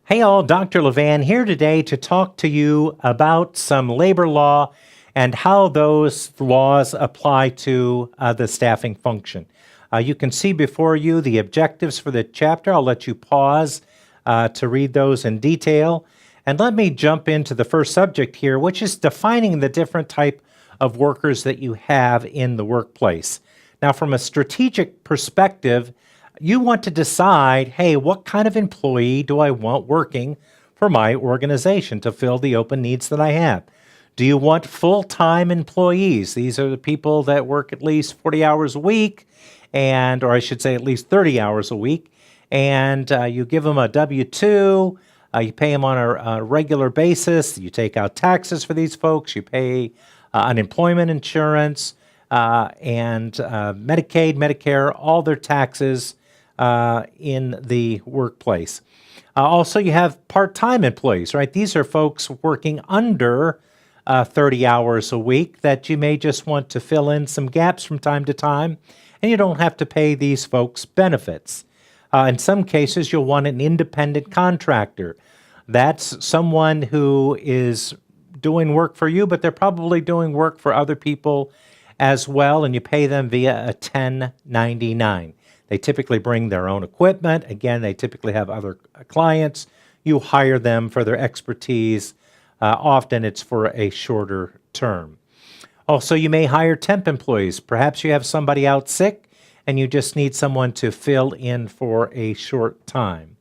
Hey all, Dr. Levan here today to talk to you about some labor law and how those laws apply to the staffing function. You can see before you the objectives for the chapter. I'll let you pause to read those in detail. And let me jump into the first subject here, which is defining the different type of workers that you have in the workplace. Now, from a strategic perspective, you want to decide, hey, what kind of employee do I want working for my organization to fill the open needs that I have? Do you want full-time employees? These are the people that work at least 40 hours a week, or I should say at least 30 hours a week, and you give them a W-2, you pay them on a regular basis, you take out taxes for these folks, you pay unemployment insurance, and Medicaid, Medicare, all their taxes in the workplace. Also, you have part-time employees, right? These are folks working under 30 hours a week that you may just want to fill in some gaps from time to time, and you don't have to pay these folks benefits. In some cases, you'll want an independent contractor. That's someone who is doing work for you, but they're probably doing work for other people as well, and you pay them via a 1099. They typically bring their own equipment. Again, they typically have other clients. You hire them for their expertise. Often it's for a shorter term. Also, you may hire temp employees. Perhaps you have somebody out sick and you just need someone to fill in for a short time.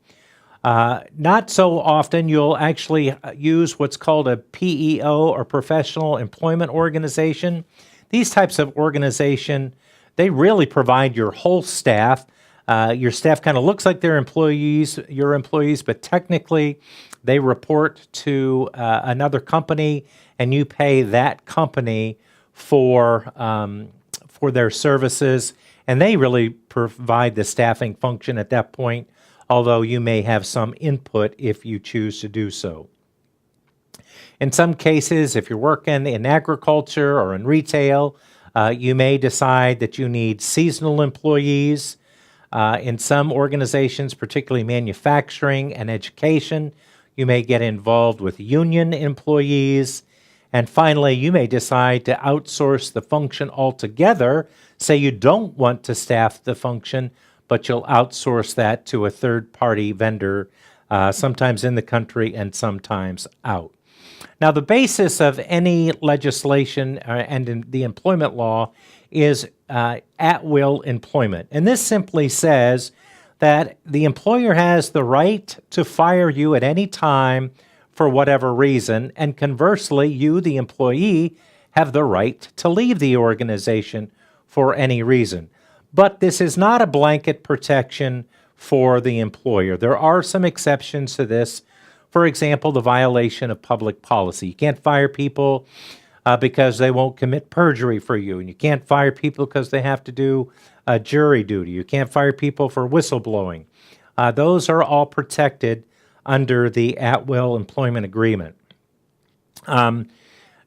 Not so often you'll actually use what's called a PEO or professional employment organization. These types of organization, they really provide your whole staff. Your staff kind of looks like they're your employees, but technically they report to another company, and you pay that company for their services, and they really provide the staffing function at that point, although you may have some input if you choose to do so. In some cases, if you're working in agriculture or in retail, you may decide that you need seasonal employees. In some organizations, particularly manufacturing and education, you may get involved with union employees. And finally, you may decide to outsource the function altogether. Say you don't want to staff the function, but you'll outsource that to a third-party vendor, sometimes in the country and sometimes out. Now, the basis of any legislation and in the employment law is at-will employment. And this simply says that the employer has the right to fire you at any time for whatever reason, and conversely, you, the employee, have the right to leave the organization for any reason. But this is not a blanket protection for the employer. There are some exceptions to this. For example, the violation of public policy. You can't fire people because they won't commit perjury for you, and you can't fire people because they have to do jury duty. You can't fire people for whistleblowing. Those are all protected under the at-will employment agreement.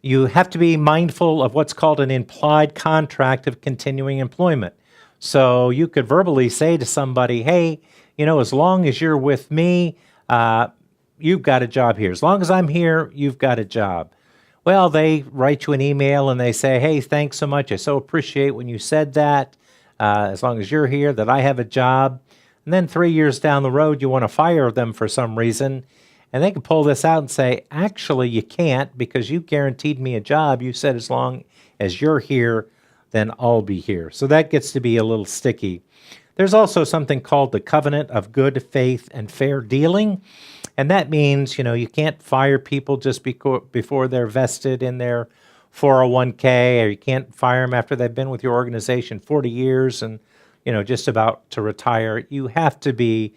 You have to be mindful of what's called an implied contract of continuing employment. So you could verbally say to somebody, hey, as long as you're with me, you've got a job here. As long as I'm here, you've got a job. Well, they write you an email and they say, hey, thanks so much. I so appreciate when you said that. As long as you're here, that I have a job. And then 3 years down the road, you want to fire them for some reason. And they can pull this out and say, actually, you can't because you guaranteed me a job. You said as long as you're here, then I'll be here. So that gets to be a little sticky. There's also something called the covenant of good faith and fair dealing. And that means, you can't fire people just before they're vested in their 401k, or you can't fire them after they've been with your organization 40 years and, just about to retire. You have to be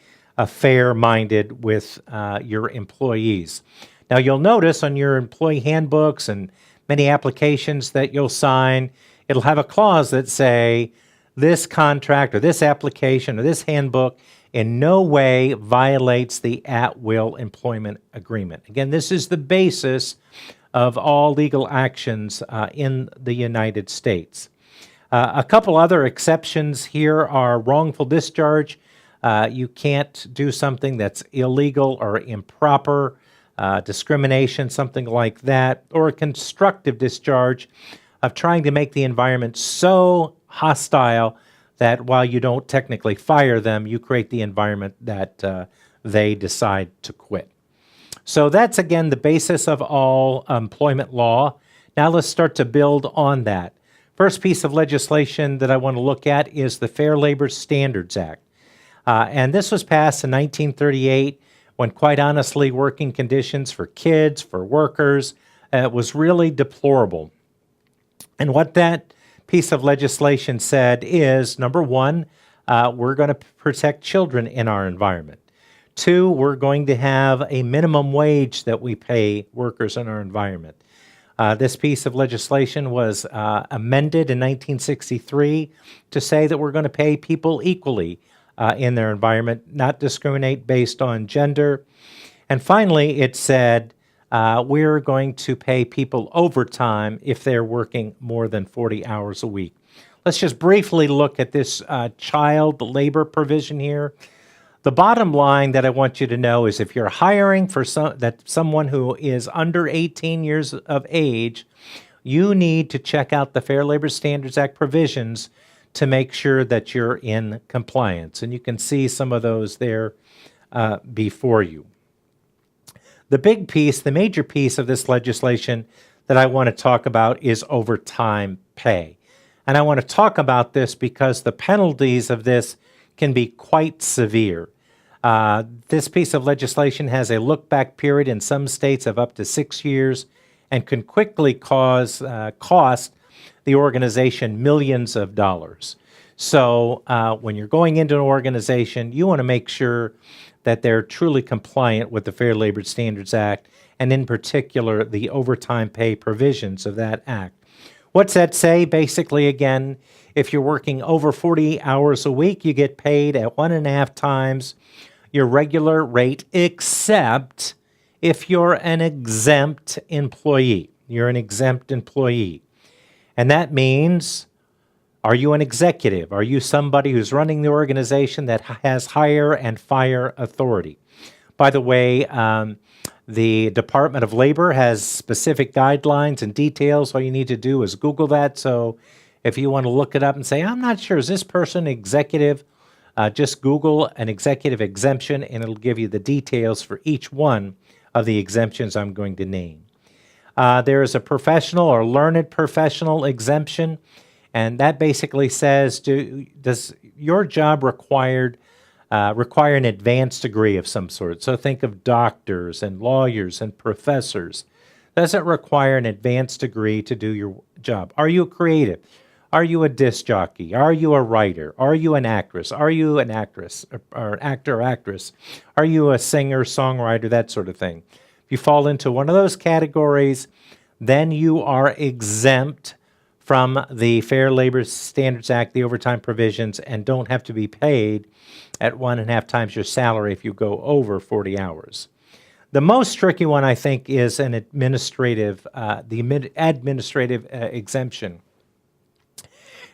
fair-minded with your employees. Now, you'll notice on your employee handbooks and many applications that you'll sign, it'll have a clause that say, this contract or this application or this handbook in no way violates the at-will employment agreement. Again, this is the basis of all legal actions in the United States. A couple other exceptions here are wrongful discharge. You can't do something that's illegal or improper, discrimination, something like that, or a constructive discharge of trying to make the environment so hostile that while you don't technically fire them, you create the environment that they decide to quit. So that's, again, the basis of all employment law. Now let's start to build on that. First piece of legislation that I want to look at is the Fair Labor Standards Act. And this was passed in 1938 when, quite honestly, working conditions for kids, for workers, was really deplorable. And what that piece of legislation said is, number one, we're going to protect children in our environment. Two, we're going to have a minimum wage that we pay workers in our environment. This piece of legislation was amended in 1963 to say that we're going to pay people equally in their environment, not discriminate based on gender. And finally, it said we're going to pay people overtime if they're working more than 40 hours a week. Let's just briefly look at this child labor provision here. The bottom line that I want you to know is if you're hiring for someone who is under 18 years of age, you need to check out the Fair Labor Standards Act provisions to make sure that you're in compliance. And you can see some of those there before you. The big piece, the major piece of this legislation that I want to talk about is overtime pay. And I want to talk about this because the penalties of this can be quite severe. This piece of legislation has a look-back period in some states of up to 6 years and can quickly cost the organization millions of dollars. So when you're going into an organization, you want to make sure that they're truly compliant with the Fair Labor Standards Act, and in particular, the overtime pay provisions of that act. What's that say? Basically, again, if you're working over 40 hours a week, you get paid at 1.5 times your regular rate, except if you're an exempt employee. You're an exempt employee. And that means, are you an executive? Are you somebody who's running the organization that has hire and fire authority? By the way, the Department of Labor has specific guidelines and details. All you need to do is Google that. So if you want to look it up and say, I'm not sure, is this person executive? Just Google an executive exemption, and it'll give you the details for each one of the exemptions I'm going to name. There is a professional or learned professional exemption, and that basically says, does your job require an advanced degree of some sort? So think of doctors and lawyers and professors. Does it require an advanced degree to do your job? Are you creative? Are you a disc jockey? Are you a writer? Are you an actress? Are you an actress or an actor or actress? Are you a singer, songwriter, that sort of thing? If you fall into one of those categories, then you are exempt from the Fair Labor Standards Act, the overtime provisions, and don't have to be paid at 1.5 times your salary if you go over 40 hours. The most tricky one, I think, is an administrative exemption.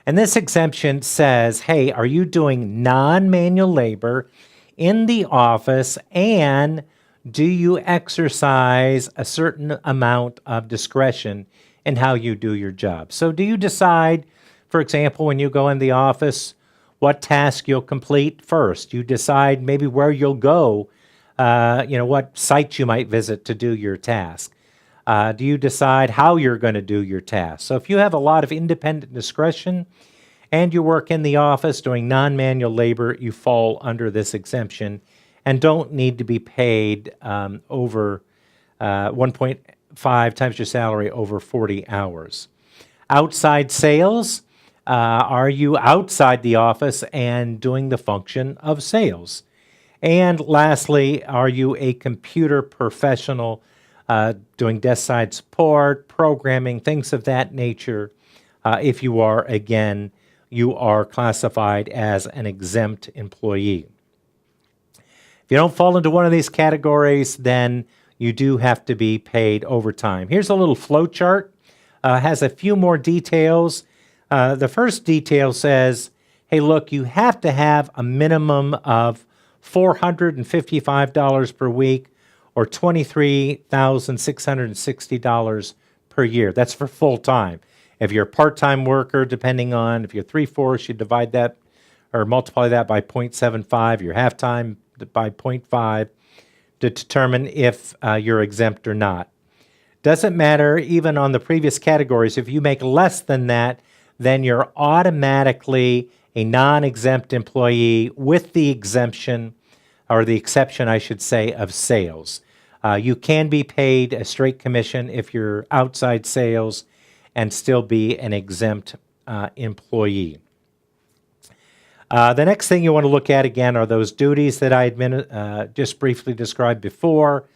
And this exemption says, hey, are you doing non-manual labor in the office, and do you exercise a certain amount of discretion in how you do your job? So do you decide, for example, when you go in the office, what task you'll complete first? You decide maybe where you'll go, what sites you might visit to do your task. Do you decide how you're going to do your task? So if you have a lot of independent discretion and you work in the office doing non-manual labor, you fall under this exemption and don't need to be paid over 1.5 times your salary over 40 hours. Outside sales, are you outside the office and doing the function of sales? And lastly, are you a computer professional doing desk side support, programming, things of that nature? If you are, again, you are classified as an exempt employee. If you don't fall into one of these categories, then you do have to be paid overtime. Here's a little flow chart. Has a few more details. The first detail says, hey, look, you have to have a minimum of $455 per week or $23,660 per year. That's for full-time. If you're a part-time worker, depending on if you're 3/4, you divide that or multiply that by 0.75, your half-time by 0.5 to determine if you're exempt or not. Doesn't matter even on the previous categories. If you make less than that, then you're automatically a non-exempt employee with the exemption, or the exception, I should say, of sales. You can be paid a straight commission if you're outside sales and still be an exempt employee. The next thing you want to look at, again, are those duties that I had just briefly described before.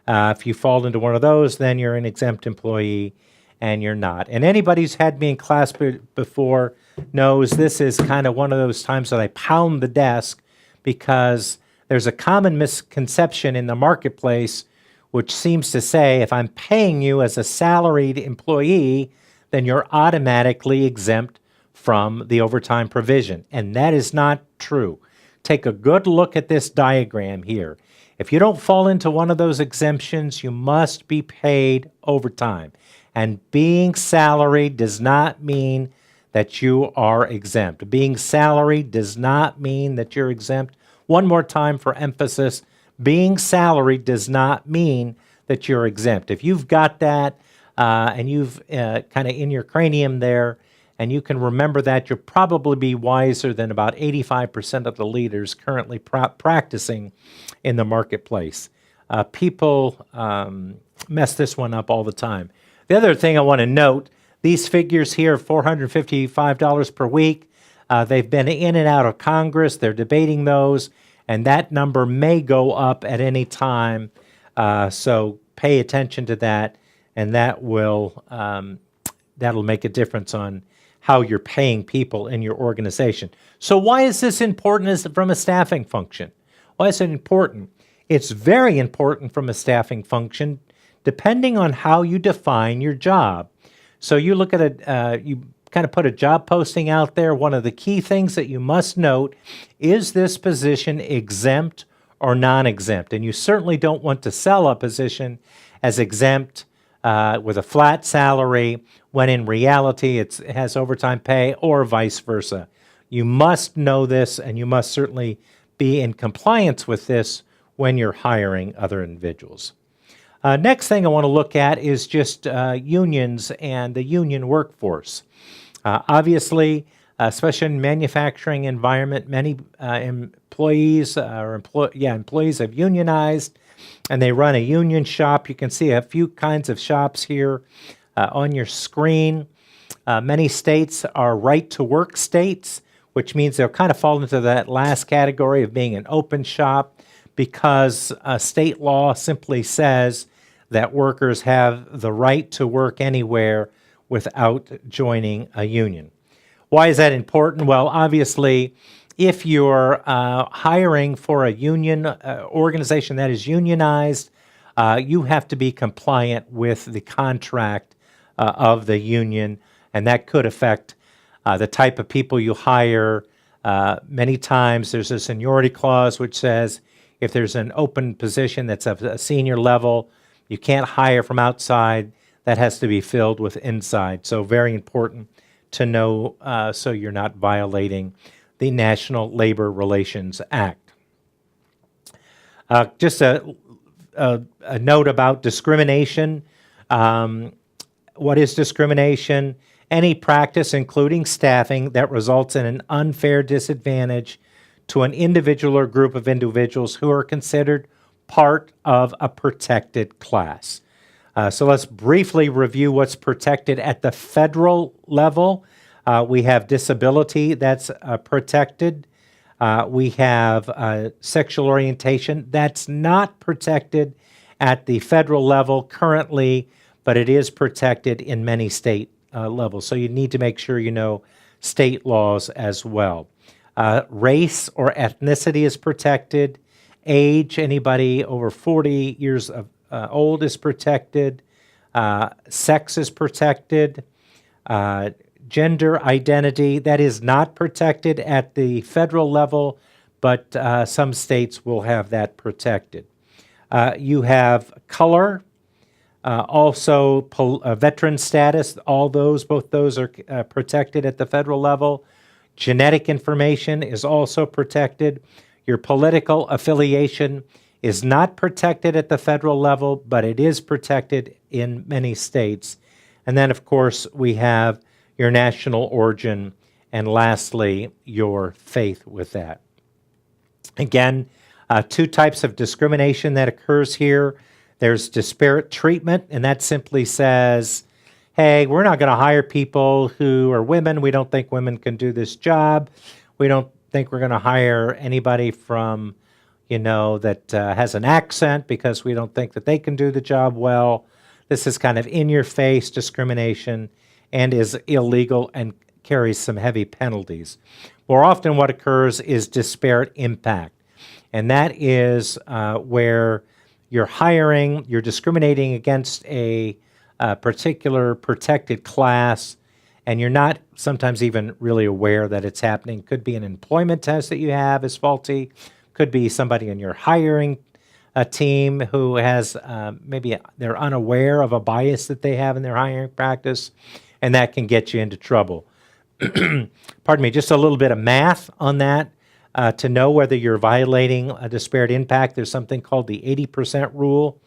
If you fall into one of those, then you're an exempt employee, and you're not. And anybody who's had me in class before knows this is kind of one of those times that I pound the desk, because there's a common misconception in the marketplace which seems to say if I'm paying you as a salaried employee, then you're automatically exempt from the overtime provision. And that is not true. Take a good look at this diagram here. If you don't fall into one of those exemptions, you must be paid overtime. And being salaried does not mean that you are exempt. Being salaried does not mean that you're exempt. One more time for emphasis, being salaried does not mean that you're exempt. If you've got that and you've kind of in your cranium there, and you can remember that, you'll probably be wiser than about 85% of the leaders currently practicing in the marketplace. People mess this one up all the time. The other thing I want to note, these figures here, $455 per week, they've been in and out of Congress. They're debating those, and that number may go up at any time. So pay attention to that, and that will that'll make a difference on how you're paying people in your organization. So why is this important from a staffing function? Why is it important? It's very important from a staffing function, depending on how you define your job. So you look at you kind of put a job posting out there. One of the key things that you must note is this position exempt or non-exempt? And you certainly don't want to sell a position as exempt with a flat salary when in reality it has overtime pay, or vice versa. You must know this, and you must certainly be in compliance with this when you're hiring other individuals. Next thing I want to look at is just unions and the union workforce. Obviously, especially in manufacturing environment, many employees have unionized, and they run a union shop. You can see a few kinds of shops here on your screen. Many states are right-to-work states, which means they'll kind of fall into that last category of being an open shop, because state law simply says that workers have the right to work anywhere without joining a union. Why is that important? Well, obviously, if you're hiring for a union organization that is unionized, you have to be compliant with the contract of the union, and that could affect the type of people you hire. Many times there's a seniority clause which says if there's an open position that's of a senior level, you can't hire from outside. That has to be filled with inside. So very important to know so you're not violating the National Labor Relations Act. Just a note about discrimination. What is discrimination? Any practice, including staffing, that results in an unfair disadvantage to an individual or group of individuals who are considered part of a protected class. So let's briefly review what's protected at the federal level. We have disability that's protected. We have sexual orientation that's not protected at the federal level currently, but it is protected in many state levels. So you need to make sure you know state laws as well. Race or ethnicity is protected. Age, anybody over 40 years old is protected. Sex is protected. gender identity, that is not protected at the federal level, but some states will have that protected. You have color, also veteran status, both those are protected at the federal level. Genetic information is also protected. Your political affiliation is not protected at the federal level, but it is protected in many states. And then, of course, we have your national origin, and lastly, your faith with that. Again, two types of discrimination that occurs here. There's disparate treatment, and that simply says, hey, we're not going to hire people who are women. We don't think women can do this job. We don't think we're going to hire anybody from, that has an accent because we don't think that they can do the job well. This is kind of in-your-face discrimination and is illegal and carries some heavy penalties. More often what occurs is disparate impact, and that is where you're discriminating against a particular protected class, and you're not sometimes even really aware that it's happening. Could be an employment test that you have is faulty. Could be somebody in your hiring team who has maybe they're unaware of a bias that they have in their hiring practice, and that can get you into trouble. Pardon me, just a little bit of math on that. To know whether you're violating a disparate impact, there's something called the 80% rule.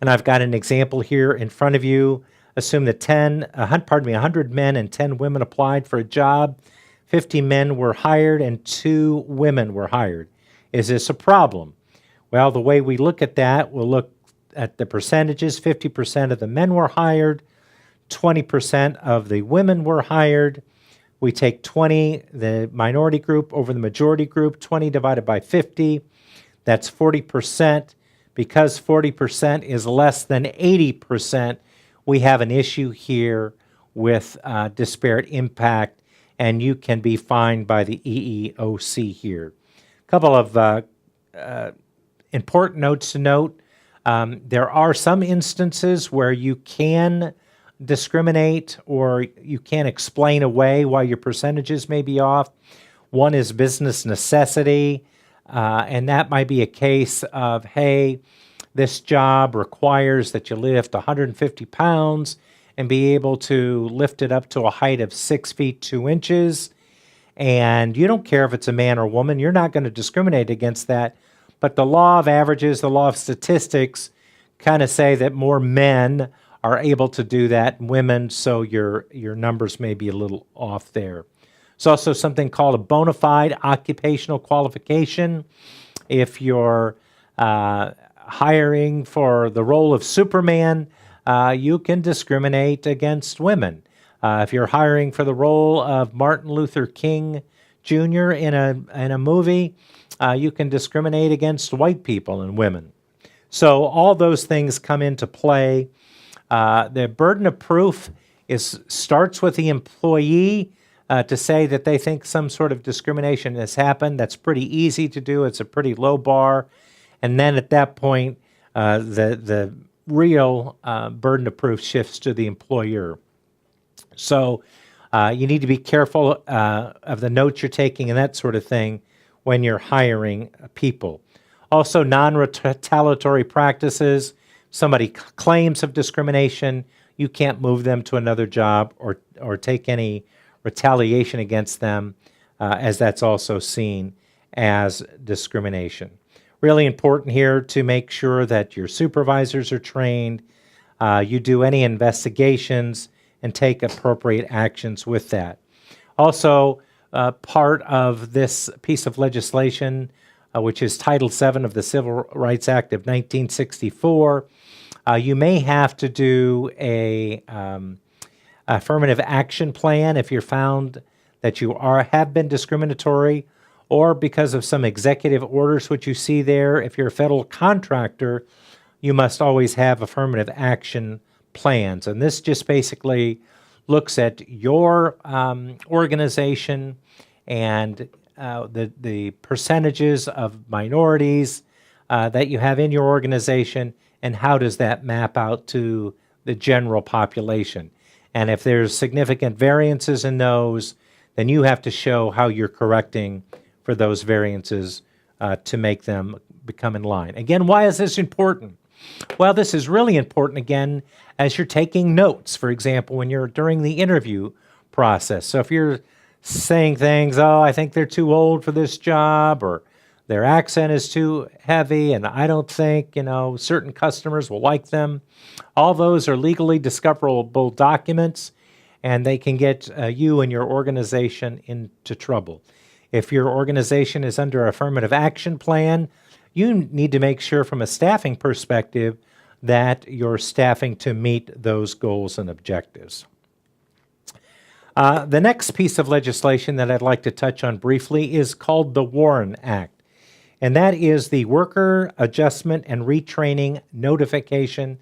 And I've got an example here in front of you. Assume that 100 men and 10 women applied for a job. 50 men were hired and 2 women were hired. Is this a problem? Well, the way we look at that, we'll look at the percentages. 50% of the men were hired. 20% of the women were hired. We take 20, the minority group, over the majority group. 20 divided by 50, that's 40%. Because 40% is less than 80%, we have an issue here with disparate impact, and you can be fined by the EEOC here. A couple of important notes to note. There are some instances where you can discriminate or you can explain away why your percentages may be off. One is business necessity, and that might be a case of, hey, this job requires that you lift 150 pounds and be able to lift it up to a height of 6 feet 2 inches, and you don't care if it's a man or woman. You're not going to discriminate against that, but the law of averages, the law of statistics kind of say that more men are able to do that than women, so your numbers may be a little off there. There's also something called a bona fide occupational qualification. If you're hiring for the role of Superman, you can discriminate against women. If you're hiring for the role of Martin Luther King Jr. in a movie, you can discriminate against white people and women. So all those things come into play. The burden of proof starts with the employee to say that they think some sort of discrimination has happened. That's pretty easy to do. It's a pretty low bar. And then at that point, the real burden of proof shifts to the employer. So you need to be careful of the notes you're taking and that sort of thing when you're hiring people. Also, non-retaliatory practices. Somebody claims of discrimination, you can't move them to another job or take any retaliation against them, as that's also seen as discrimination. Really important here to make sure that your supervisors are trained, you do any investigations, and take appropriate actions with that. Also, part of this piece of legislation, which is Title VII of the Civil Rights Act of 1964, you may have to do a affirmative action plan if you're found that you have been discriminatory, or because of some executive orders which you see there. If you're a federal contractor, you must always have affirmative action plans. And this just basically looks at your organization and the percentages of minorities that you have in your organization, and how does that map out to the general population. And if there's significant variances in those, then you have to show how you're correcting for those variances to make them become in line. Again, why is this important? Well, this is really important, again, as you're taking notes, for example, when you're during the interview process. So if you're saying things, oh, I think they're too old for this job, or their accent is too heavy, and I don't think, certain customers will like them. All those are legally discoverable documents, and they can get you and your organization into trouble. If your organization is under affirmative action plan, you need to make sure from a staffing perspective that you're staffing to meet those goals and objectives. The next piece of legislation that I'd like to touch on briefly is called the WARN Act, and that is the Worker Adjustment and Retraining Notification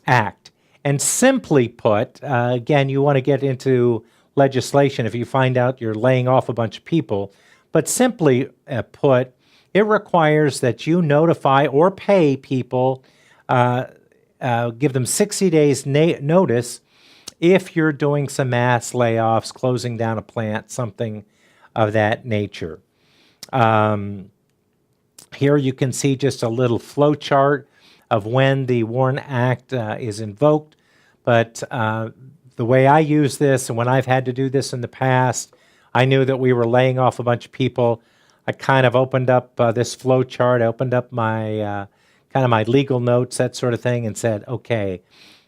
Act. And simply put, again, you want to get into legislation if you find out you're laying off a bunch of people, but simply put, it requires that you notify or pay people, give them 60 days notice if you're doing some mass layoffs, closing down a plant, something of that nature. Here you can see just a little flow chart of when the WARN Act is invoked, but the way I use this, and when I've had to do this in the past, I knew that we were laying off a bunch of people. I kind of opened up this flow chart, I opened up my kind of my legal notes, that sort of thing, and said, okay,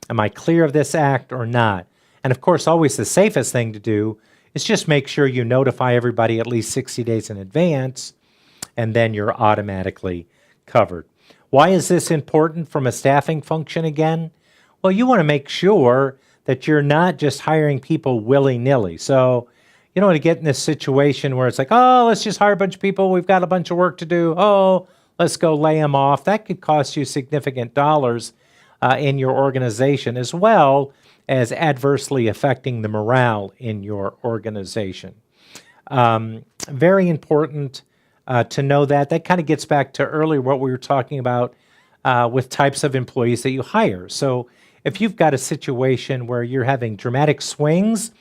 am I clear of this act or not? And of course, always the safest thing to do is just make sure you notify everybody at least 60 days in advance, and then you're automatically covered. Why is this important from a staffing function again? Well, you want to make sure that you're not just hiring people willy-nilly. So you don't want to get in this situation where it's like, oh, let's just hire a bunch of people. We've got a bunch of work to do. Oh, let's go lay them off. That could cost you significant dollars in your organization, as well as adversely affecting the morale in your organization. Very important to know that. That kind of gets back to earlier what we were talking about with types of employees that you hire. So if you've got a situation where you're having dramatic swings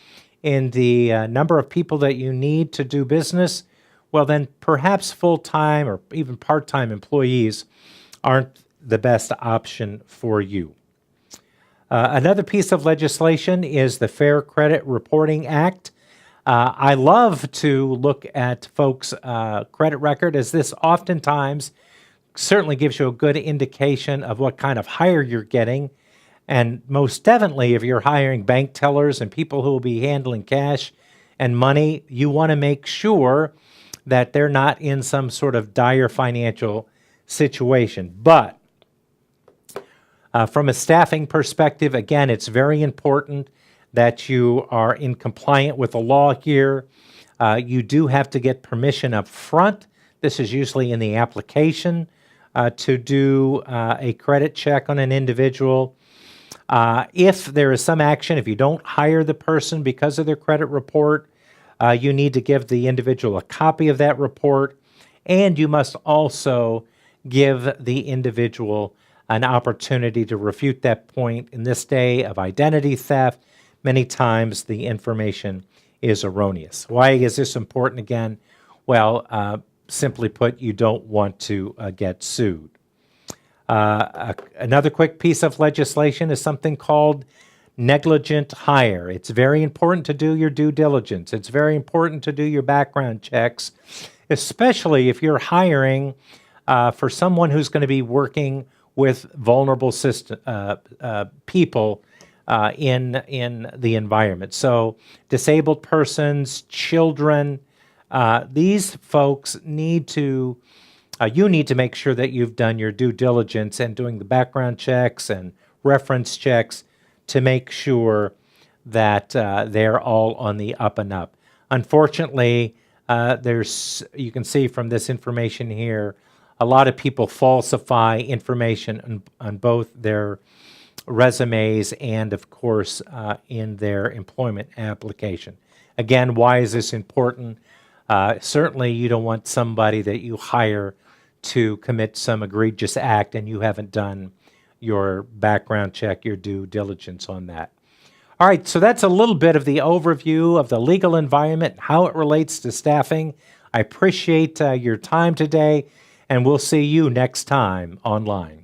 in the number of people that you need to do business, well, then perhaps full-time or even part-time employees aren't the best option for you. Another piece of legislation is the Fair Credit Reporting Act. I love to look at folks' credit record, as this oftentimes certainly gives you a good indication of what kind of hire you're getting. And most definitely, if you're hiring bank tellers and people who will be handling cash and money, you want to make sure that they're not in some sort of dire financial situation. But from a staffing perspective, again, it's very important that you are in compliant with the law here. You do have to get permission up front. This is usually in the application to do a credit check on an individual. If there is some action, if you don't hire the person because of their credit report, you need to give the individual a copy of that report, and you must also give the individual an opportunity to refute that point. In this day of identity theft, many times the information is erroneous. Why is this important again? Well, simply put, you don't want to get sued. Another quick piece of legislation is something called negligent hire. It's very important to do your due diligence. It's very important to do your background checks, especially if you're hiring for someone who's going to be working with vulnerable people in the environment. So disabled persons, children, these folks need to you need to make sure that you've done your due diligence and doing the background checks and reference checks to make sure that they're all on the up and up. Unfortunately, you can see from this information here, a lot of people falsify information on both their resumes and, of course, in their employment application. Again, why is this important? Certainly, you don't want somebody that you hire to commit some egregious act and you haven't done your background check, your due diligence on that. All right, so that's a little bit of the overview of the legal environment, how it relates to staffing. I appreciate your time today, and we'll see you next time online.